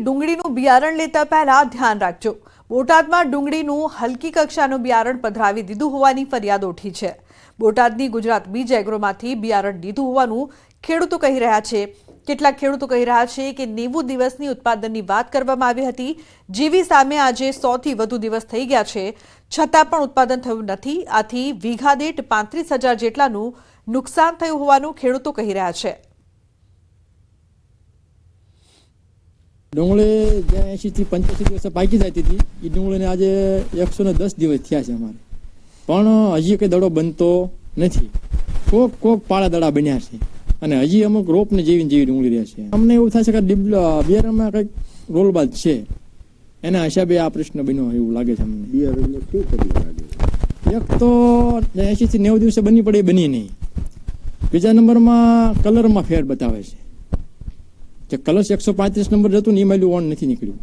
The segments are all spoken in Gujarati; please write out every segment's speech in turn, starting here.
ડુંગળીનું બિયારણ લેતા પહેલા ધ્યાન રાખજો। બોટાદમાં ડુંગળીનું હલકી કક્ષાનું બિયારણ પધરાવી દીધું હોવાની ફરિયાદ ઉઠી છે। બોટાદની ગુજરાત બીજ એગ્રોમાંથી બિયારણ લીધું હોવાનું ખેડૂતો કહી રહ્યા છે। કેટલાક ખેડૂતો કહી રહ્યા છે કે 90 દિવસની ઉત્પાદનની વાત કરવામાં આવી હતી, જેવી સામે આજે 100 થી વધુ દિવસ થઈ ગયા છે, છતાં પણ ઉત્પાદન થયું નથી। આથી વીઘા દીઠ 35,000 જેટલાનું નુકસાન થયું હોવાનું ખેડૂતો કહી રહ્યા છે। डूंगळी 80 થી 85 દિવસ પાકી જતી હતી। એ ડુંગળીને આજે 110 દિવસ થયા છે અમારે, પણ હજી કઈ દડો બનતો નથી। કોક પાળા દડા બન્યા છે અને હજી અમુક રોપને જેવી ડુંગળી રહે છે। અમને એવું થાય છે કે બિયારણમાં કંઈક રોલબાજ છે, એના હિસાબે આ પ્રશ્ન બન્યો એવું લાગે છે અમને। બિયારણમાં શું કરી લાગે? એક તો 80 થી 90 દિવસે બની પડે, બની નહીં। બીજા નંબરમાં કલરમાં ફેર બતાવે છે। જે કલર 135 નંબર જતું ને એમાં ઓન નથી નીકળ્યું,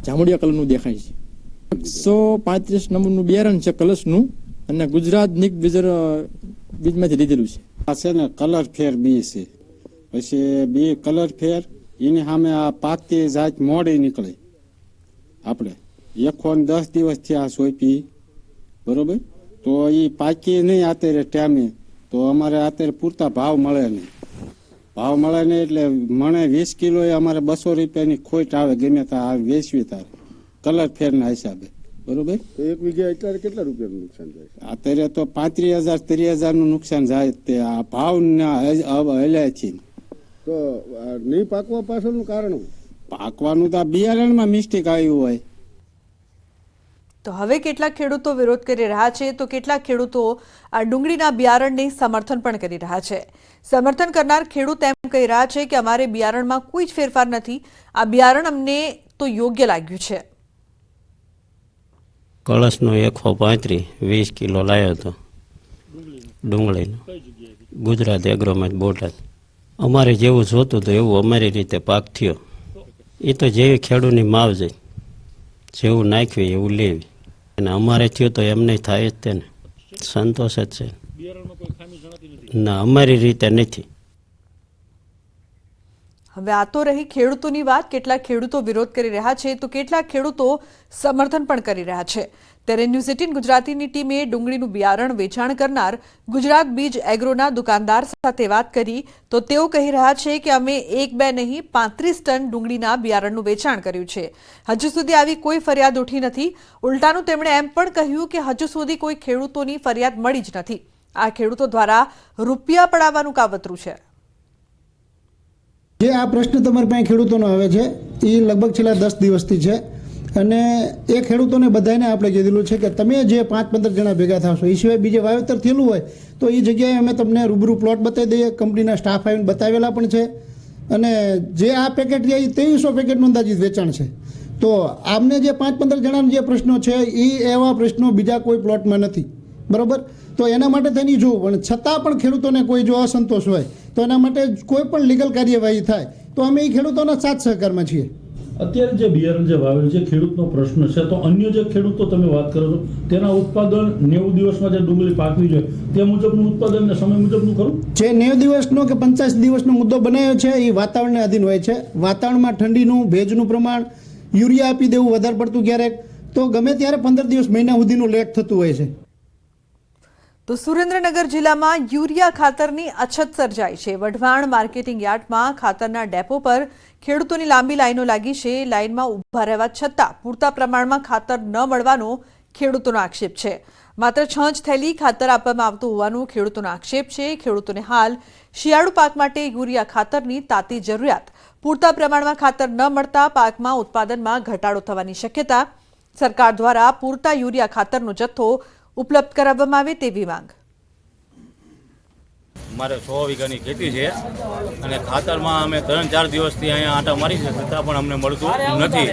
જામુડિયા કલરનું દેખાય છે। 135 નંબરનું બિયારણ છે કલર્સનું, અને ગુજરાત નિક બીજમાંથી લીધેલું છે। આ છે ને કલર ફેર બી છે, પછી બી કલર ફેર એની સામે આ પાકતી જાત મોડી નીકળે। આપણે 110 દિવસ થયા સોંપી, બરોબર, તો એ પાકી નહીં અત્યારે ટાઈમે, તો અમારે અત્યારે પૂરતા ભાવ મળે નહીં। ભાવ મળે નહીં એટલે મને 20 કિલો અમારે 200 રૂપિયાની ખોટ આવે, ગમે ત્યાં વેચવી તારે કલર ફેરના હિસાબે, બરોબર। તો એક વીઘે અત્યારે કેટલા રૂપિયાનું નુકસાન જાય છે? અત્યારે તો 35,000 30,000 નું નુકસાન જાય તે આ ભાવ હલ્યા છે। તો નહીં પાકવા પાછળનું કારણ? પાકવાનું તો આ બિયારણમાં મિસ્ટેક આવ્યું હોય। તો હવે કેટલાક ખેડૂતો વિરોધ કરી રહ્યા છે, તો કેટલાક ખેડૂતો આ ડુંગળીના બિયારણને સમર્થન પણ કરી રહ્યા છે। સમર્થન કરનાર ખેડૂત એમ કહી રહ્યા છે કે અમારે બિયારણમાં કોઈ જ ફેરફાર નથી, આ બિયારણ અમને તો યોગ્ય લાગ્યું છે। કળશનો 135 20 કિલો લાવ્યો હતો ડુંગળીનો, ગુજરાત એગ્રોમાં બોટાદ। અમારે જેવું જોતું હતું એવું અમારી રીતે પાક થયો। એ તો જેવી ખેડૂતની માવજત, જેવું નાખ્યું એવું લેવી, અને અમારે થયું તો એમને થાય જ તેને સંતોષ જ છે ના, અમારી રીતે નથી। હવે આ તો રહી ખેડૂતોની વાત। કેટલાક ખેડૂતો વિરોધ કરી રહ્યા છે, તો કેટલાક ખેડૂતો સમર્થન પણ કરી રહ્યા છે। ત્યારે ન્યૂઝ 18 ગુજરાતીની ટીમે ડુંગળીનું બિયારણ વેચાણ કરનાર ગુજરાત બીજ એગ્રોના દુકાનદાર સાથે વાત કરી, તો તેઓ કહી રહ્યા છે કે અમે 1-2 નહીં 35 ટન ડુંગળીના બિયારણનું વેચાણ કર્યું છે। હજુ સુધી આવી કોઈ ફરિયાદ ઉઠી નથી। ઉલટાનું તેમણે એમ પણ કહ્યું કે હજુ સુધી કોઈ ખેડૂતોની ફરિયાદ મળી જ નથી। આ ખેડૂતો દ્વારા રૂપિયા પડાવવાનું કાવતરું છે। જે આ પ્રશ્ન તમારી પાસે ખેડૂતોનો આવે છે એ લગભગ છેલ્લા 10 દિવસથી છે, અને એ ખેડૂતોને બધાને આપણે કીધેલું છે કે તમે જે 5-15 જણા ભેગા થશો, એ સિવાય બીજે વાવેતર થયેલું હોય તો એ જગ્યાએ અમે તમને રૂબરૂ પ્લોટ બતાવી દઈએ। કંપનીના સ્ટાફ આવીને બતાવેલા પણ છે, અને જે આ પેકેટ છે એ 2300 પેકેટનું અંદાજિત વેચાણ છે। તો આમને જે 5-15 જણાના જે પ્રશ્નો છે એ એવા પ્રશ્નો બીજા કોઈ પ્લોટમાં નથી, બરાબર। તો એના માટે તેની જોવું, પણ છતાં પણ ખેડૂતોને કોઈ જો અસંતોષ હોય તો એના માટે કોઈ પણ લીગલ કાર્યવાહી થાય તો અમે એ ખેડૂતોના સાથ સહકારમાં છીએ। અત્યારે જે બિયારણ જે વાવેલ છે ખેડૂતનો પ્રશ્ન છે, તો અન્ય જે ખેડૂતો તમે વાત કરો છો તેના ઉત્પાદન 90 દિવસમાં જે ડુંગળી પાકવી જોઈએ તે મુજબનું ઉત્પાદન ને સમય મુજબનું ખરું? જે 90 દિવસનો કે 85 દિવસનો મુદ્દો બનાવ્યો છે એ વાતાવરણને આધીન હોય છે। વાતાવરણમાં ઠંડીનું, ભેજનું પ્રમાણ, યુરિયા આપી દેવું વધારે પડતું ક્યારેક, તો ગમે ત્યારે 15 દિવસ મહિના સુધીનું લેટ થતું હોય છે। તો સુરેન્દ્રનગર જિલ્લામાં યુરિયા ખાતરની અછત સર્જાઈ છે। વઢવાણ માર્કેટિંગ યાર્ડમાં ખાતરના ડેપો પર ખેડૂતોની લાંબી લાઈનો લાગી છે। લાઈનમાં ઊભા રહેવા છતાં પૂરતા પ્રમાણમાં ખાતર ન મળવાનો ખેડૂતોનો આક્ષેપ છે। માત્ર 6 જ થેલી ખાતર આપવામાં આવતું હોવાનું ખેડૂતોનો આક્ષેપ છે। ખેડૂતોને હાલ શિયાળુ પાક માટે યુરિયા ખાતરની તાતી જરૂરિયાત, પૂરતા પ્રમાણમાં ખાતર ન મળતા પાકમાં ઉત્પાદનમાં ઘટાડો થવાની શક્યતા। સરકાર દ્વારા પૂરતા યુરિયા ખાતરનો જથ્થો ઉપલબ્ધ કરાવવામાં આવે તેવી માંગ। અમારે 100 વીઘાની ખેતી છે, અને ખાતરમાં અમે 3-4 દિવસથી અહીંયા આંટા મારી છે, છતાં પણ અમને મળતું નથી।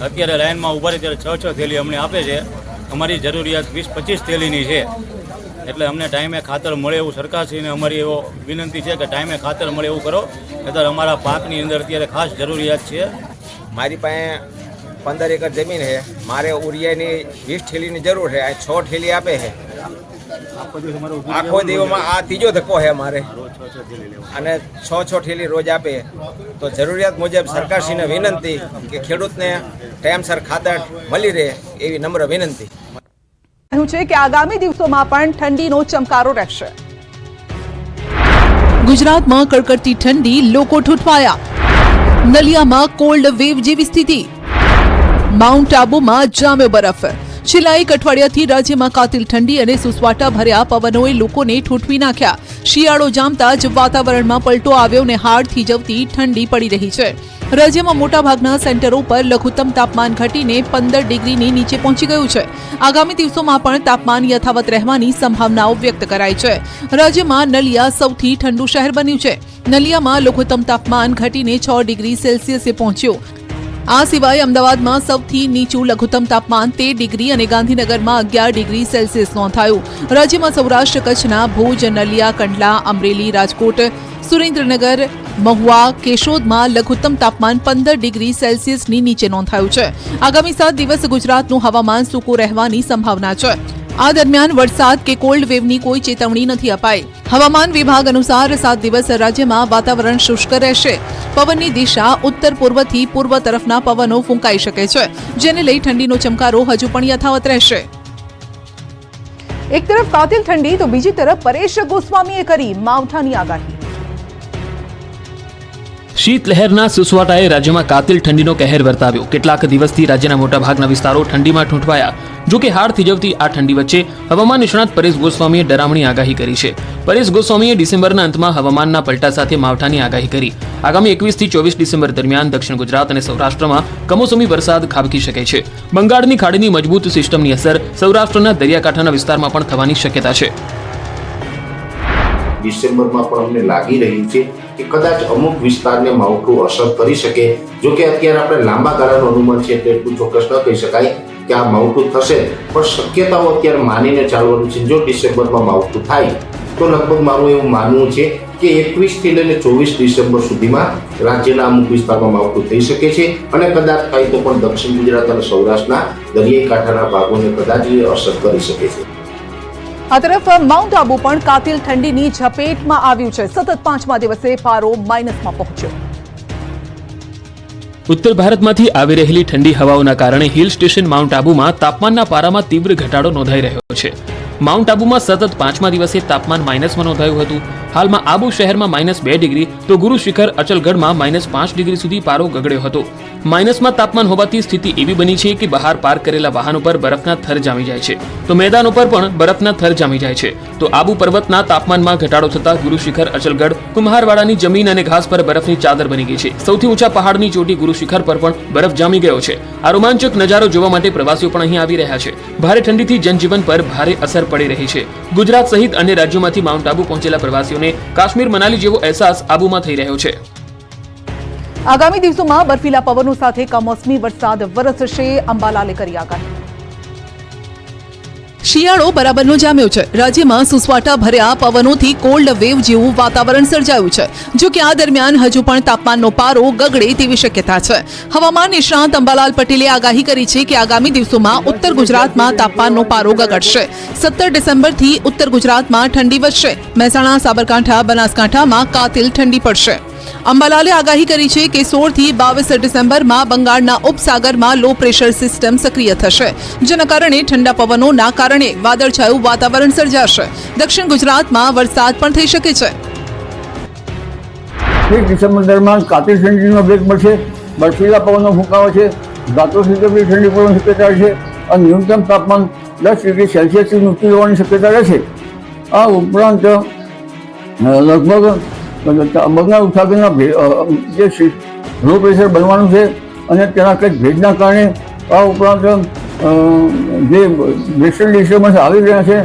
અત્યારે લાઈનમાં ઊભા રહી ત્યારે 6 થેલી અમને આપે છે। અમારી જરૂરિયાત 20-25 થેલીની છે, એટલે અમને ટાઈમે ખાતર મળે એવું સરકારશ્રીને અમારી એવો વિનંતી છે કે ટાઈમે ખાતર મળે એવું કરો, નહીંતર અમારા પાકની અંદર અત્યારે ખાસ જરૂરિયાત છે। મારી પાસે 15 એકર જમીન છે, મારે ઉરિયાની 20 થેલીની જરૂર છે। આ 6 થેલી આપે છે, આખો દિવસમાં આ ત્રીજો ધક્કો છે અમારે, અને 6 ઠેલી રોજ આપે તો જરૂરિયાત મુજબ સરકારશ્રીને વિનંતી કે ખેડૂતને ટાઈમસર ખાતર મળી રહે એવી નમ્ર વિનંતી. કહ્યું છે કે આગામી દિવસોમાં પણ ઠંડીનો ચમકારો રહેશે. ગુજરાતમાં કડકડતી ઠંડી, લોકો ઠૂંઠવાયા. નલિયામાં કોલ્ડ વેવ જેવી સ્થિતિ. માઉન્ટ આબુમાં જામ્યો બરફ. છેલ્લા એક અઠવાડિયાથી રાજ્યમાં કાતિલ ઠંડી અને સુસવાટા ભર્યા પવનોએ લોકોને ઠૂંઠવી નાખ્યા. શિયાળો જામતા જ વાતાવરણમાં પલટો આવ્યો ને હાડ થીજવતી ઠંડી પડી રહી છે. રાજ્યમાં મોટાભાગના સેન્ટરો પર લઘુત્તમ તાપમાન ઘટીને 15 ડિગ્રીની નીચે પહોંચી ગયું છે. આગામી દિવસોમાં પણ તાપમાન યથાવત રહેવાની સંભાવનાઓ વ્યક્ત કરાઈ છે. રાજ્યમાં નલિયા સૌથી ઠંડુ શહેર બન્યું છે. નલિયામાં લઘુત્તમ તાપમાન ઘટીને 6 ડિગ્રી સેલ્સિયસે પહોંચ્યું. આ સિવાય અમદાવાદમાં સૌથી નીચું લઘુત્તમ તાપમાન 13 ડિગ્રી અને ગાંધીનગરમાં 11 ડિગ્રી સેલ્સિયસ નોંધાયું. રાજ્યમાં સૌરાષ્ટ્ર કચ્છના ભુજ, નલિયા, કંડલા, અમરેલી, રાજકોટ, સુરેન્દ્રનગર, મહુવા, કેશોદમાં લઘુત્તમ તાપમાન 15 ડિગ્રી સેલ્સિયસની નીચે નોંધાયું છે. આગામી 7 દિવસ ગુજરાતનું હવામાન સૂકું રહેવાની સંભાવના છે. આ દરમિયાન વરસાદ કે કોલ્ડ વેવની કોઈ ચેતવણી નથી અપાઈ. હવામાન વિભાગ અનુસાર 7 દિવસ રાજ્યમાં વાતાવરણ શુષ્ક રહેશે. પવનની દિશા ઉત્તર પૂર્વથી પૂર્વ તરફના પવનો ફૂંકાઈ શકે છે, જેને લઈ ઠંડીનો ચમકારો હજુ પણ યથાવત રહેશે. એક તરફ કાતિલ ઠંડી તો બીજી તરફ પરેશ ગોસ્વામીએ કરી માવઠાની આગાહી. શીતલહેરના સુસવાટાએ રાજ્યમાં કાતિલ ઠંડીનો કહેર વર્તાવ્યો. કેટલાક દિવસથી રાજ્યના મોટાભાગના વિસ્તારો ઠંડીમાં ઠૂંઠવાયા. જો કે હાડ થીજવતી આ ઠંડી વચ્ચે હવામાન નિષ્ણાત પરેશ ગોસ્વામીએ ડરામણી આગાહી કરી છે. પરેશ ગોસ્વામીએ ડિસેમ્બરના અંતમાં હવામાનના પલટા સાથે માવઠાની આગાહી કરી. આગામી 21 થી 24 ડિસેમ્બર દરમિયાન દક્ષિણ ગુજરાત અને સૌરાષ્ટ્રમાં કમોસમી વરસાદ ખાબકી શકે છે. બંગાળની ખાડીની મજબૂત સિસ્ટમની અસર સૌરાષ્ટ્રના દરિયાકાંઠાના વિસ્તારમાં પણ થવાની શક્યતા છે. ડિસેમ્બરમાં પણ અમને લાગી રહ્યું છે કે કદાચ અમુક વિસ્તારને માવઠું અસર કરી શકે. જો કે અત્યારે આપણે લાંબા ગાળાનું અનુમાન છે એટલે એટલું ચોક્કસ ન કહી શકાય કે આ માવઠું થશે, પણ શક્યતાઓ અત્યારે માનીને ચાલવાનું છે. જો ડિસેમ્બરમાં માવઠું થાય તો લગભગ મારું એવું માનવું છે કે 21 થી લઈને 24 ડિસેમ્બર સુધીમાં રાજ્યના અમુક વિસ્તારમાં માવઠું થઈ શકે છે, અને કદાચ થાય તો પણ દક્ષિણ ગુજરાત અને સૌરાષ્ટ્રના દરિયાઈ કાંઠાના ભાગોને કદાચ અસર કરી શકે છે. આ તરફ માઉન્ટ આબુ પણ કાતિલ ઠંડીની ઝપેટમાં આવ્યું છે. સતત 5મા દિવસે પારો માઇનસમાં પહોંચ્યો. ઉત્તર ભારતમાંથી આવી રહેલી ઠંડી હવાઓના કારણે હિલ સ્ટેશન માઉન્ટ આબુમાં તાપમાનના પારામાં તીવ્ર ઘટાડો નોંધાઈ રહ્યો છે. માઉન્ટ આબુમાં સતત 5મા દિવસે તાપમાન માઇનસમાં નોંધાયું હતું. હાલમાં આબુ શહેરમાં -2 ડિગ્રી તો ગુરુ શિખર અચલગઢમાં -5 ડિગ્રી સુધી પારો ગગડ્યો હતો. માઇનસમાં તાપમાન હોવાથી સ્થિતિ એવી બની છે કે બહાર પાર્ક કરેલા વાહનો પર બરફના થર જામી જાય છે, તો મેદાનો પર પણ બરફના થર જામી જાય છે. તો આબુ પર્વતના તાપમાનમાં ઘટાડો થતા ગુરુ શિખર અચલગઢ, કુમ્હારવાડાની જમીન અને ઘાસ પર બરફની ચાદર બની ગઈ છે. સૌથી ઊંચા પહાડની ચોટી ગુરુ શિખર પર પણ બરફ જામી ગયો છે. આ રોમાંચક નજારો જોવા માટે પ્રવાસીઓ પણ અહીં આવી રહ્યા છે. ભારે ઠંડીથી જનજીવન પર ભારે અસર પડી રહી છે. ગુજરાત સહિત અન્ય રાજ્યોમાંથી માઉન્ટ આબુ પહોંચેલા પ્રવાસીઓને કાશ્મીર મનાલી જેવો અહેસાસ આબુમાં થઈ રહ્યો છે. આગામી દિવસોમાં બર્ફીલા પવનો સાથે કમોસમી વરસાદ વરસશે. અંબાલાલે કરી આગાહી. શિયાળો બરાબરનો જામ્યો છે. રાજ્યમાં સુસવાટા ભર્યા પવનોથી કોલ્ડ વેવ જેવું વાતાવરણ સર્જાયું છે. જો કે આ દરમિયાન હજુ પણ તાપમાનનો પારો ગગડે તેવી શક્યતા છે. હવામાન નિષ્ણાત અંબાલાલ પટેલે આગાહી કરી છે કે આગામી દિવસોમાં ઉત્તર ગુજરાતમાં તાપમાનનો પારો ગગડશે. 17 ડિસેમ્બરથી ઉત્તર ગુજરાતમાં ઠંડી વધશે. મહેસાણા, સાબરકાંઠા, બનાસકાંઠામાં કાતિલ ઠંડી પડશે. અંબાલાલે આગાહી કરી છે કે 16 થી 22 ડિસેમ્બરમાં બંગાળના ઉપસાગરમાં લો પ્રેશર સિસ્ટમ સક્રિય થશે, જેના કારણે ઠંડા પવનોના કારણે વાદળછાયું વાતાવરણ સર્જાશે. દક્ષિણ ગુજરાતમાં વરસાદ પણ થઈ શકે છે. 1 ડિસેમ્બર દરમિયાન કાતિલ ઠંડીનો બ્રેક મળશે. બર્ફીલા પવનો ફૂંકાવા છે. ગાત્રો સુધી ઠંડી પડવાની શક્યતા છે અને ન્યૂનતમ તાપમાન 10 ડિગ્રી સેલ્સિયસથી ઊંચું રહેવાની શક્યતા રહેશે. આ ઉપરાંત લગભગ બંગાળ ઉપસાગરના જે લો પ્રેશર બનવાનું છે અને તેના કંઈક ભેજના કારણે આ ઉપરાંત જે વેસ્ટર્ન ડિસ્ટર્બન્સ આવી રહ્યા છે